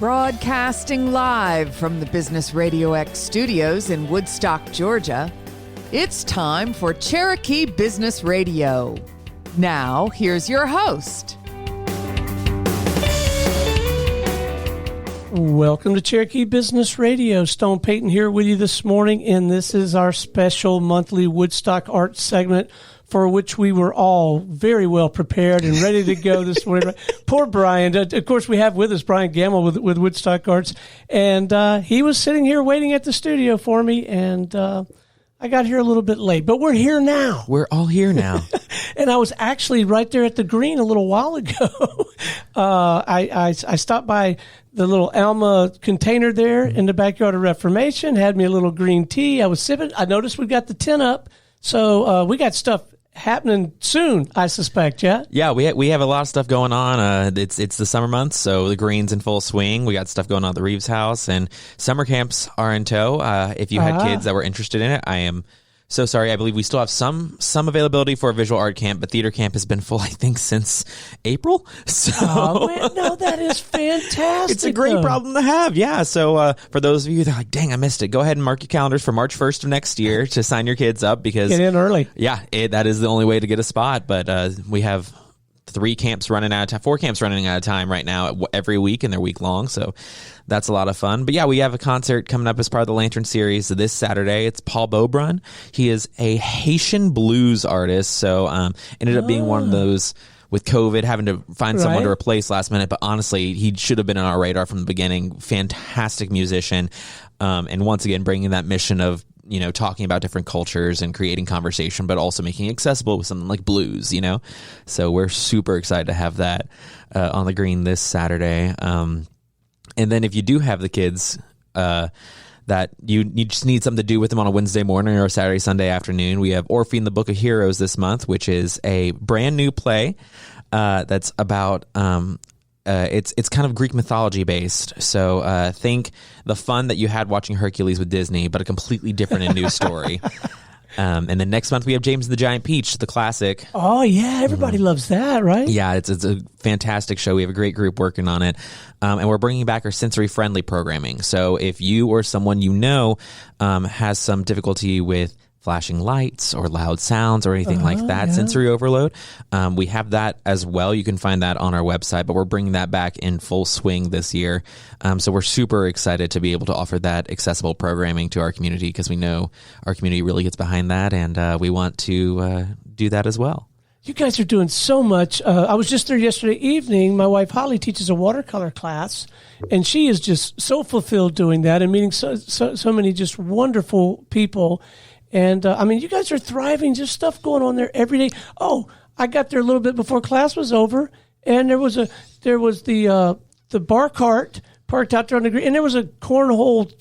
Broadcasting live from the Business RadioX studios in Woodstock, Georgia, it's time for Cherokee Business Radio. Now, here's your host. Welcome to Cherokee Business Radio. Stone Payton here with you this morning, and this is our special monthly Woodstock Arts segment, for which we were all very well prepared and ready to go this morning. Poor Brian. Of course, we have with us Brian Gamel with Woodstock Arts, and he was sitting here waiting at the studio for me, and I got here a little bit late, but we're here now. We're all here now. And I was actually right there at the green a little while ago. I stopped by the little Alma container there in the backyard of Reformation, had me a little green tea. I was sipping. I noticed we got the tent up, so we got stuff happening soon, I suspect. Yeah, we have a lot of stuff going on. It's the summer months, so the green's in full swing. We got stuff going on at the Reeves house, and summer camps are in tow. If you had kids that were interested in it, I am so sorry. I believe we still have some availability for a visual art camp, but theater camp has been full, I think, since April. So no, that is fantastic. It's a great problem to have. Yeah. So for those of you that are like, dang, I missed it, go ahead and mark your calendars for March 1st of next year to sign your kids up, because get in early. Yeah, that is the only way to get a spot. But we have 4 camps running out of time right now every week, and they're week long. So that's a lot of fun. But yeah, we have a concert coming up as part of the Lantern Series this Saturday. It's Paul Beaubrun. He is a Haitian blues artist. So ended up being one of those with COVID, having to find someone to replace last minute. But honestly, he should have been on our radar from the beginning. Fantastic musician. And once again, bringing that mission of, talking about different cultures and creating conversation, but also making it accessible with something like blues, So we're super excited to have that on the green this Saturday. And then if you do have the kids that you just need something to do with them on a Wednesday morning or a Saturday, Sunday afternoon, we have Orpheum, the Book of Heroes this month, which is a brand new play that's about it's kind of Greek mythology based. So think the fun that you had watching Hercules with Disney, but a completely different and new story. And then next month we have James and the Giant Peach, the classic. Oh yeah, everybody loves that, right? Yeah, it's a fantastic show. We have a great group working on it, and we're bringing back our sensory friendly programming. So if you or someone has some difficulty with flashing lights or loud sounds or anything like that, sensory overload, we have that as well. You can find that on our website, but we're bringing that back in full swing this year. So we're super excited to be able to offer that accessible programming to our community, because we know our community really gets behind that, and we want to do that as well. You guys are doing so much. I was just there yesterday evening. My wife Holly teaches a watercolor class, and she is just so fulfilled doing that and meeting so many just wonderful people. And you guys are thriving. Just stuff going on there every day. Oh, I got there a little bit before class was over, and there was the bar cart parked out there on the green, and there was a cornhole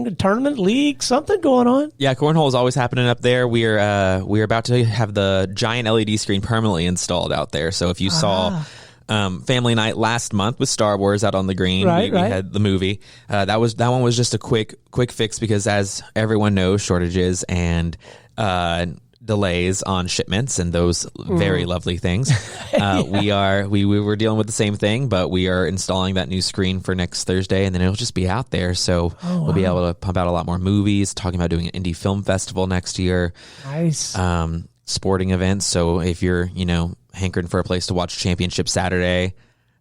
a tournament league, something going on. Yeah, cornhole is always happening up there. We're about to have the giant LED screen permanently installed out there. So if you saw family night last month with Star Wars out on the green, we had the movie. That one was just a quick fix, because as everyone knows, shortages and delays on shipments and those very lovely things. We were dealing with the same thing, but we are installing that new screen for next Thursday, and then it'll just be out there. So we'll be able to pump out a lot more movies, talking about doing an indie film festival next year. Nice. Sporting events. So if you're, hankering for a place to watch Championship Saturday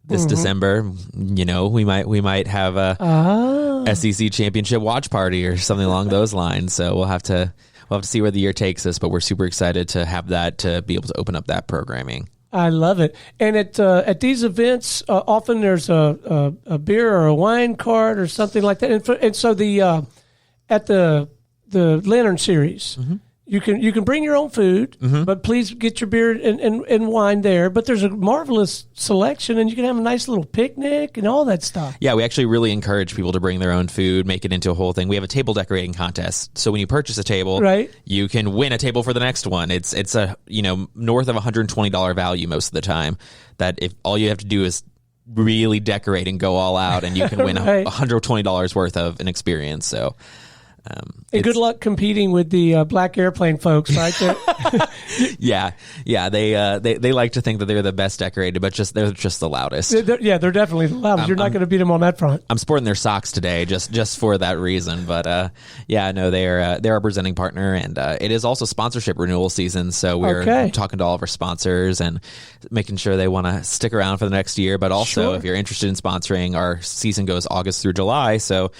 this December, we might have a SEC Championship watch party or something along those lines. So we'll have to see where the year takes us, but we're super excited to have that, to be able to open up that programming. I love it. And at these events, often there's a beer or a wine cart or something like that. And so at the Lantern Series, You can bring your own food, but please get your beer and wine there. But there's a marvelous selection, and you can have a nice little picnic and all that stuff. Yeah, we actually really encourage people to bring their own food, make it into a whole thing. We have a table decorating contest. So when you purchase a table, you can win a table for the next one. It's a north of $120 value most of the time. That if all you have to do is really decorate and go all out, and you can win $120 worth of an experience. So Good luck competing with the black airplane folks, right? Yeah. They like to think that they're the best decorated, but they're just the loudest. They're definitely the loudest. You're not going to beat them on that front. I'm sporting their socks today just for that reason. But they're our presenting partner, and it is also sponsorship renewal season. So we're talking to all of our sponsors and making sure they want to stick around for the next year. But also, if you're interested in sponsoring, our season goes August through July. So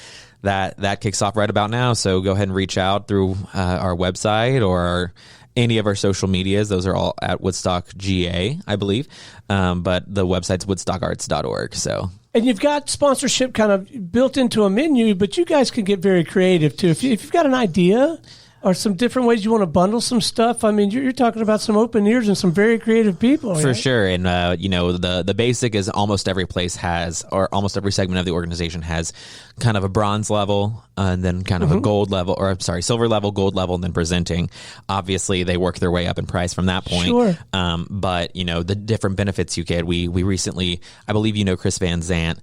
that kicks off right about now. So go ahead and reach out through our website or any of our social medias. Those are all at Woodstock GA, I believe. But the website's woodstockarts.org. So. And you've got sponsorship kind of built into a menu, but you guys can get very creative too. If you've got an idea or some different ways you want to bundle some stuff, I mean, you're talking about some open ears and some very creative people. For sure. And, the basic is almost every place has, or almost every segment of the organization has kind of a bronze level and then kind of a gold level, silver level, gold level, and then presenting. Obviously, they work their way up in price from that point. Sure. But, the different benefits you get. We recently, I believe Chris Van Zant.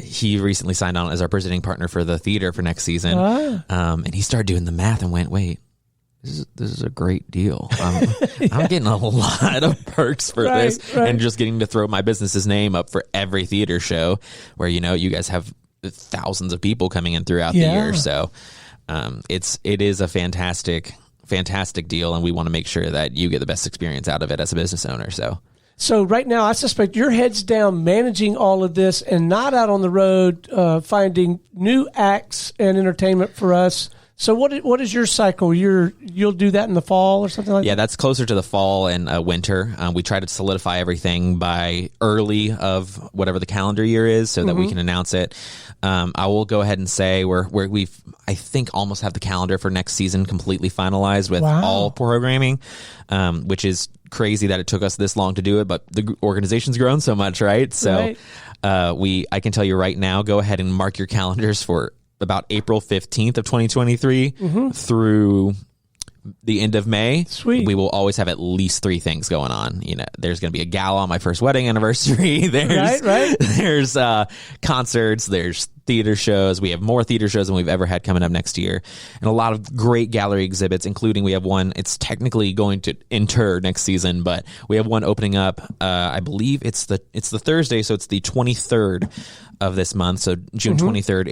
He recently signed on as our presenting partner for the theater for next season. And he started doing the math and went, wait, this is a great deal. I'm getting a lot of perks for this and just getting to throw my business's name up for every theater show where, you guys have thousands of people coming in throughout the year. So, it is a fantastic deal. And we want to make sure that you get the best experience out of it as a business owner. So right now, I suspect your head's down managing all of this and not out on the road finding new acts and entertainment for us. So what is your cycle? You'll do that in the fall or something like that? Yeah, that's closer to the fall and winter. We try to solidify everything by early of whatever the calendar year is so that we can announce it. I will go ahead and say we've I think almost have the calendar for next season completely finalized with all programming, which is crazy that it took us this long to do it, but the organization's grown so much, right? So I can tell you right now, go ahead and mark your calendars for about April 15th of 2023 through the end of May. Sweet. We will always have at least 3 things going on. There's going to be a gala on my first wedding anniversary. There's concerts. There's theater shows. We have more theater shows than we've ever had coming up next year, and a lot of great gallery exhibits, including we have one. It's technically going to enter next season, but we have one opening up. I believe it's the Thursday, so it's the 23rd of this month. So June 23rd.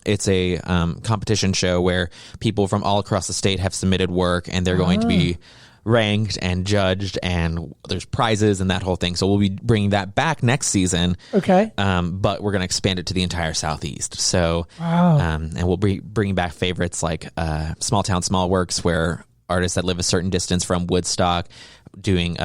It's a competition show where people from all across the state have submitted work, and they're going to be ranked and judged, and there's prizes and that whole thing. So we'll be bringing that back next season. Okay. But we're going to expand it to the entire Southeast. So, and we'll be bringing back favorites like Small Town, Small Works, where artists that live a certain distance from Woodstock doing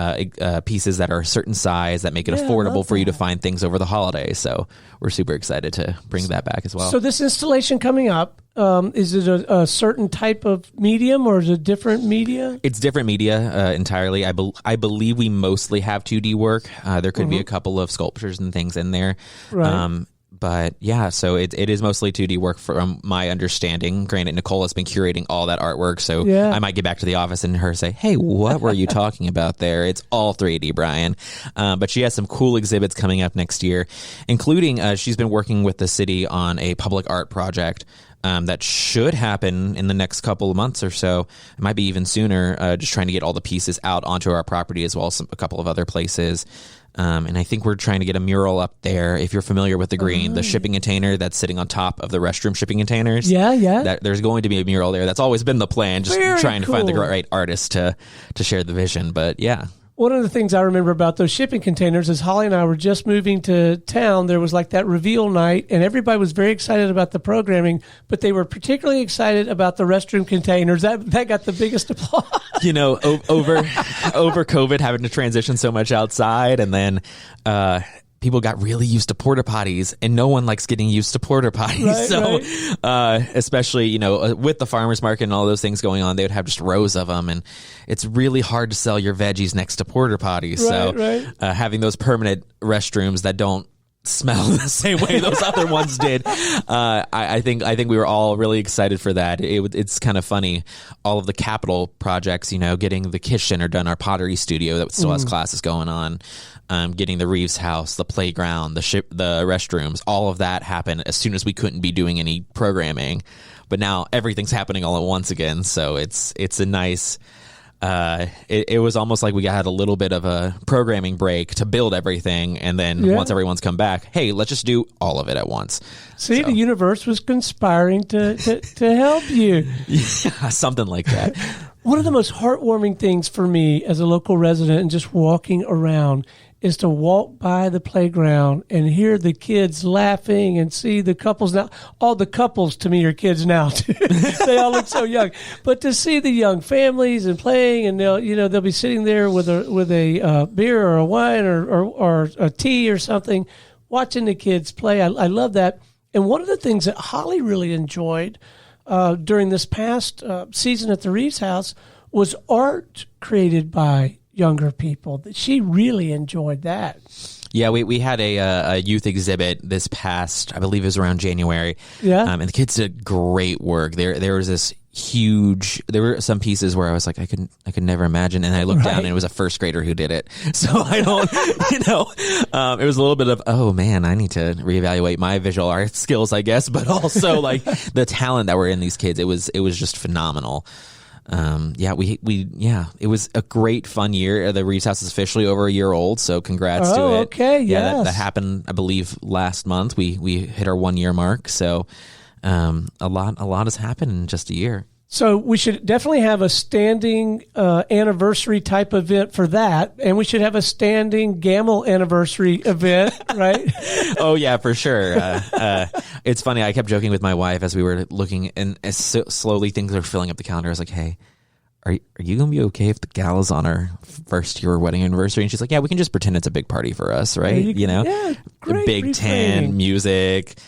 pieces that are a certain size that make it affordable for you to find things over the holidays. So we're super excited to bring that back as well. So this installation coming up, is it a certain type of medium or is it different media? It's different media entirely. I believe we mostly have 2D work. There could be a couple of sculptures and things in there. Right. But yeah, so it is mostly 2D work from my understanding. Granted, Nicole has been curating all that artwork, so I might get back to the office and her say, hey, what were you talking about there? It's all 3D, Brian. But she has some cool exhibits coming up next year, including she's been working with the city on a public art project that should happen in the next couple of months or so. It might be even sooner, just trying to get all the pieces out onto our property as well as a couple of other places. And I think we're trying to get a mural up there. If you're familiar with the green, the shipping container that's sitting on top of the restroom shipping containers. There's going to be a mural there. That's always been the plan, just trying to find the right artist to share the vision. But yeah. One of the things I remember about those shipping containers is Holly and I were just moving to town. There was like that reveal night, and everybody was very excited about the programming, but they were particularly excited about the restroom containers. That got the biggest applause. Over COVID, having to transition so much outside, and then people got really used to porta potties, and no one likes getting used to porta potties. Especially, with the farmers market and all those things going on, they would have just rows of them, and it's really hard to sell your veggies next to porta potties. Having those permanent restrooms that don't smell the same way those other ones did. I think we were all really excited for that. It's kind of funny. All of the capital projects, getting the Kish Center done, our pottery studio that still has classes going on, getting the Reeves house, the playground, the restrooms, all of that happened as soon as we couldn't be doing any programming. But now everything's happening all at once again. So it's a nice. It was almost like we had a little bit of a programming break to build everything, and then once everyone's come back, hey, let's just do all of it at once. See, the universe was conspiring to help you. Yeah, something like that. One of the most heartwarming things for me as a local resident and just walking around is to walk by the playground and hear the kids laughing and see the couples. Now, all the couples to me are kids now, too. They all look so young. But to see the young families and playing, and they'll be sitting there with a beer or a wine or a tea or something, watching the kids play. I love that. And one of the things that Holly really enjoyed during this past season at the Reeves house was art created by younger people. She really enjoyed that. Yeah, we had a youth exhibit this past, I believe it was around January. Yeah. And the kids did great work. There was this huge, there were some pieces where I was like, I could never imagine. And I looked down and it was a first grader who did it. So I don't, it was a little bit of, oh man, I need to reevaluate my visual art skills, I guess. But also like the talent that were in these kids, it was just phenomenal. It was a great fun year. The Reeves house is officially over a year old, so congrats to it. Okay, yeah, that happened, I believe, last month. We hit our 1 year mark, so a lot has happened in just a year. So we should definitely have a standing anniversary type event for that, and we should have a standing Gamel anniversary event, right? Oh yeah, for sure. It's funny. I kept joking with my wife as we were looking, and as slowly things are filling up the calendar. I was like, "Hey, are you gonna be okay if the gala's on our first year wedding anniversary?" And she's like, "Yeah, we can just pretend it's a big party for us, right? Yeah, great Big reframing. Ten music."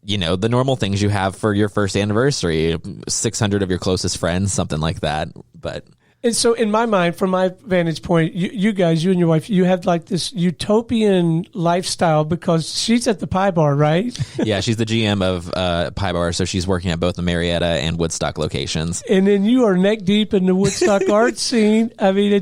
The normal things you have for your first anniversary, 600 of your closest friends, something like that. But and so in my mind, from my vantage point, you guys, you and your wife, you have like this utopian lifestyle because she's at the Pie Bar, right? Yeah, she's the GM of Pie Bar, so she's working at both the Marietta and Woodstock locations. And then you are neck deep in the Woodstock art scene. I mean,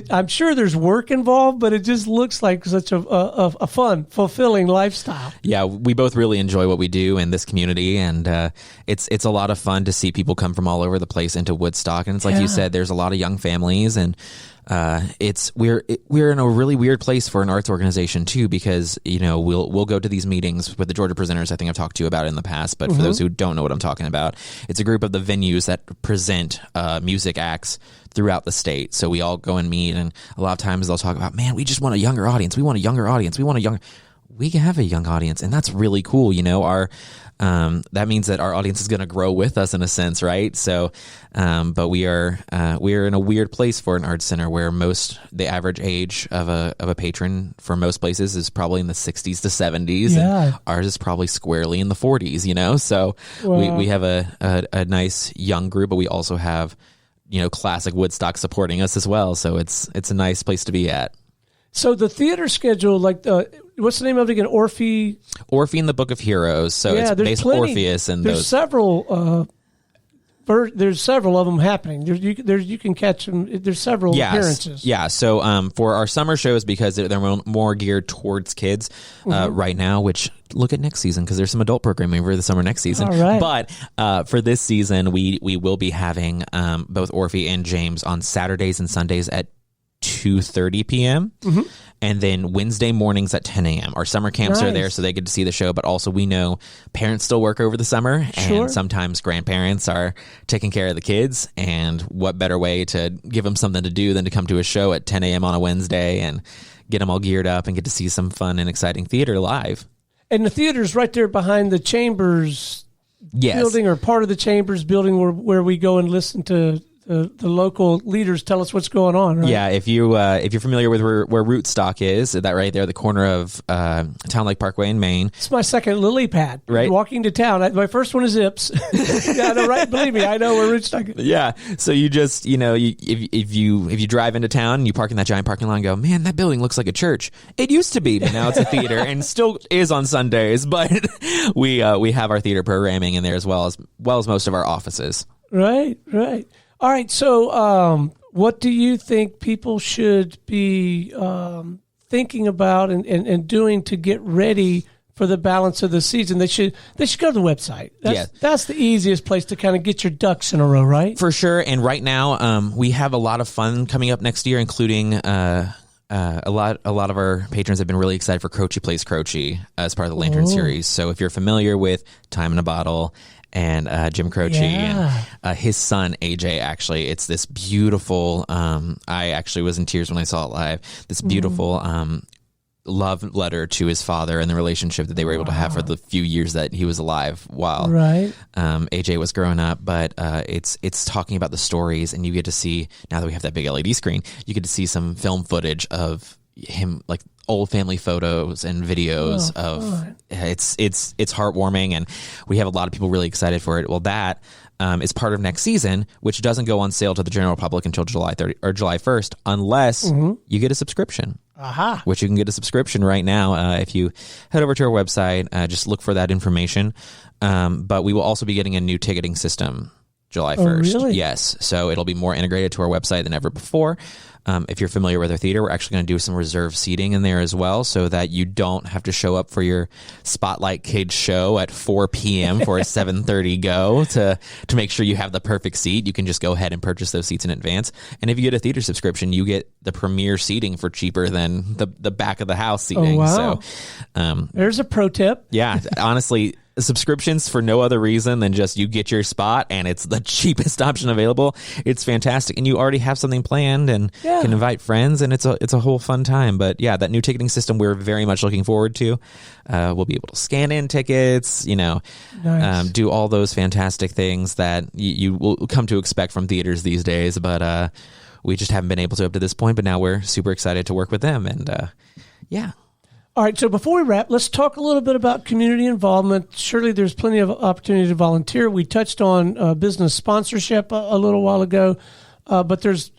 I'm sure there's work involved, but it just looks like such a fun, fulfilling lifestyle. Yeah, we both really enjoy what we do in this community, and it's a lot of fun to see people come from all over the place into Woodstock. And it's like you said, there's a lot of young families, and we're in a really weird place for an arts organization too, because we'll go to these meetings with the Georgia Presenters. I think I've talked to you about it in the past, but for those who don't know what I'm talking about, it's a group of the venues that present music acts throughout the state. So we all go and meet, and a lot of times they'll talk about, man, we just want a younger audience. We want a younger audience. We can have a young audience, and that's really cool. That means that our audience is going to grow with us in a sense, right? So, but we are in a weird place for an arts center where the average age of a patron for most places is probably in the 60s to 70s, and ours is probably squarely in the 40s. So we have a nice young group, but we also have classic Woodstock supporting us as well. So it's a nice place to be at. So the theater schedule, like what's the name of it again? Orpheus and the Book of Heroes. So it's basically Orpheus and there's several. There's several of them happening. You can catch them. There's several appearances. Yeah. So for our summer shows, because they're more geared towards kids right now, which look at next season, because there's some adult programming for the summer next season. All right. But for this season, we will be having both Orphe and James on Saturdays and Sundays at 2:30 p.m. And then Wednesday mornings at 10 a.m. Our summer camps are there, so they get to see the show. But also, we know parents still work over the summer, and sometimes grandparents are taking care of the kids. And what better way to give them something to do than to come to a show at 10 a.m. on a Wednesday and get them all geared up and get to see some fun and exciting theater live. And the theater's right there behind the Chambers building, or part of the Chambers building where we go and listen to the local leaders tell us what's going on, right? Yeah, if you're familiar with where Woodstock is that right there, the corner of Town Lake Parkway in Maine. It's my second lily pad. Right, walking to town. My first one is Zips. Yeah, no, right. Believe me, I know where Woodstock is. Yeah, so you just if you drive into town and you park in that giant parking lot and go, man, that building looks like a church. It used to be, but now it's a theater and still is on Sundays. But we have our theater programming in there as well as most of our offices. Right. All right. So, what do you think people should be thinking about and doing to get ready for the balance of the season? They should go to the website. That's the easiest place to kind of get your ducks in a row, right? For sure. And right now, we have a lot of fun coming up next year, including a lot of our patrons have been really excited for Croce Plays Croce as part of the Lantern series. So if you're familiar with Time in a Bottle and Jim Croce and his son AJ, actually, it's this beautiful. I actually was in tears when I saw it live. This beautiful love letter to his father and the relationship that they were able to have for the few years that he was alive while AJ was growing up. But it's talking about the stories, and you get to see, now that we have that big LED screen, you get to see some film footage of him, like old family photos and videos it's heartwarming, and we have a lot of people really excited for it. Well, that is part of next season, which doesn't go on sale to the general public until July 30 or July 1st, unless you get a subscription. Which you can get a subscription right now. If you head over to our website, just look for that information. But we will also be getting a new ticketing system July 1st. Really? Yes. So it'll be more integrated to our website than ever before. If you're familiar with our theater, we're actually going to do some reserved seating in there as well, so that you don't have to show up for your Spotlight Kids show at 4 p.m. for a 7:30 go to make sure you have the perfect seat. You can just go ahead and purchase those seats in advance. And if you get a theater subscription, you get the premier seating for cheaper than the back of the house seating. Oh, wow. So there's a pro tip. Yeah, honestly, subscriptions for no other reason than just you get your spot and it's the cheapest option available. It's fantastic, and you already have something planned and can invite friends, and it's a whole fun time. But yeah, that new ticketing system we're very much looking forward to. We'll be able to scan in tickets, do all those fantastic things that you will come to expect from theaters these days. But we just haven't been able to up to this point. But now we're super excited to work with them, and All right, so before we wrap, let's talk a little bit about community involvement. Surely there's plenty of opportunity to volunteer. We touched on business sponsorship a little while ago, but there's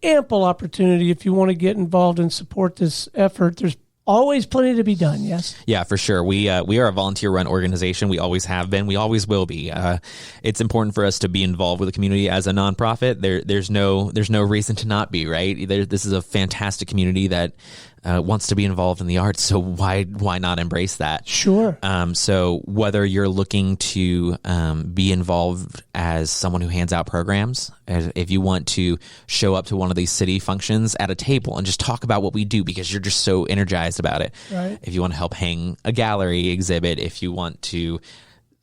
ample opportunity if you want to get involved and support this effort. There's always plenty to be done, yes? Yeah, for sure. We are a volunteer-run organization. We always have been. We always will be. It's important for us to be involved with the community as a nonprofit. There's no reason to not be, right? This is a fantastic community that wants to be involved in the arts, so why not embrace that? Sure. So whether you're looking to be involved as someone who hands out programs, if you want to show up to one of these city functions at a table and just talk about what we do because you're just so energized about it. Right. If you want to help hang a gallery exhibit, if you want to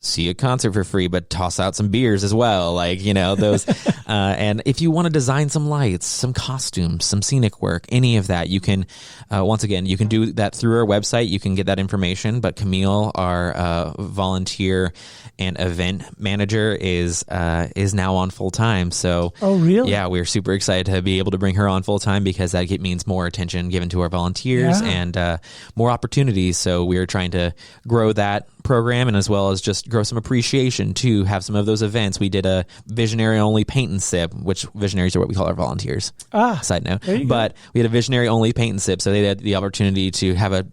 see a concert for free, but toss out some beers as well, those. And if you want to design some lights, some costumes, some scenic work, any of that, you can, once again, you can do that through our website. You can get that information. But Camille, our volunteer and event manager, is now on full time. So, oh, really? Yeah, we're super excited to be able to bring her on full time because that means more attention given to our volunteers and more opportunities. So we're trying to grow that program, and as well as just grow some appreciation to have some of those events. We did a visionary only paint and sip, which visionaries are what we call our volunteers. Side note. But we had a visionary only paint and sip, so they had the opportunity to have a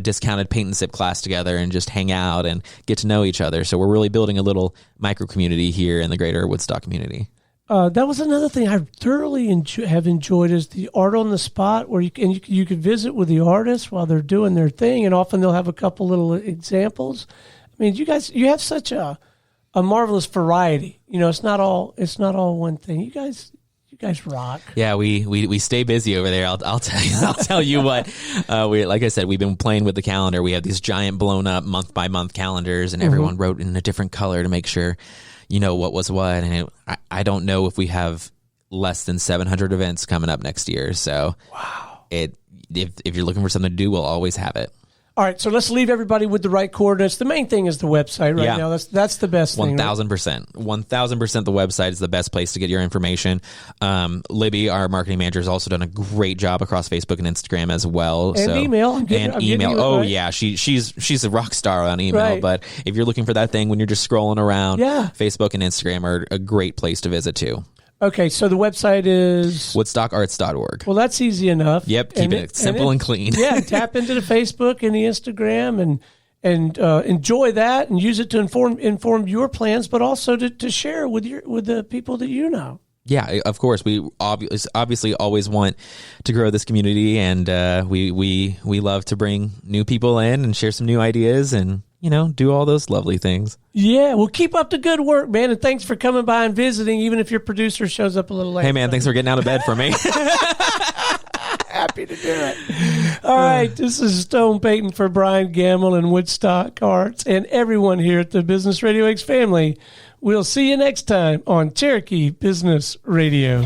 discounted paint and sip class together and just hang out and get to know each other. So we're really building a little micro community here in the greater Woodstock community. That was another thing I thoroughly have enjoyed is the art on the spot, where you could visit with the artists while they're doing their thing, and often they'll have a couple little examples. I mean, you have such a marvelous variety. It's not all one thing. You guys rock. Yeah, we stay busy over there. I'll tell you. I'll tell you what. Like I said, we've been playing with the calendar. We have these giant blown up month by month calendars, and everyone wrote in a different color to make sure what was what. And I don't know if we have less than 700 events coming up next year. So wow. If you're looking for something to do, we'll always have it. All right, so let's leave everybody with the right coordinates. The main thing is the website right now. That's the best thing. 1,000%. 1,000% the website is the best place to get your information. Libby, our marketing manager, has also done a great job across Facebook and Instagram as well. And email. I'm email. Oh, yeah. She's a rock star on email. Right. But if you're looking for that thing when you're just scrolling around, Facebook and Instagram are a great place to visit too. Okay, so the website is WoodstockArts.org. Well, that's easy enough. Yep, keeping it simple and clean. Yeah, tap into the Facebook and the Instagram and enjoy that and use it to inform your plans, but also to share with the people that you know. Yeah, of course. We obviously always want to grow this community, and we love to bring new people in and share some new ideas and do all those lovely things. Yeah, well, keep up the good work, man, and thanks for coming by and visiting, even if your producer shows up a little late. Hey, man, thanks for getting out of bed for me. Happy to do it. All right, this is Stone Payton for Brian Gamel and Woodstock Arts and everyone here at the Business RadioX family. We'll see you next time on Cherokee Business Radio.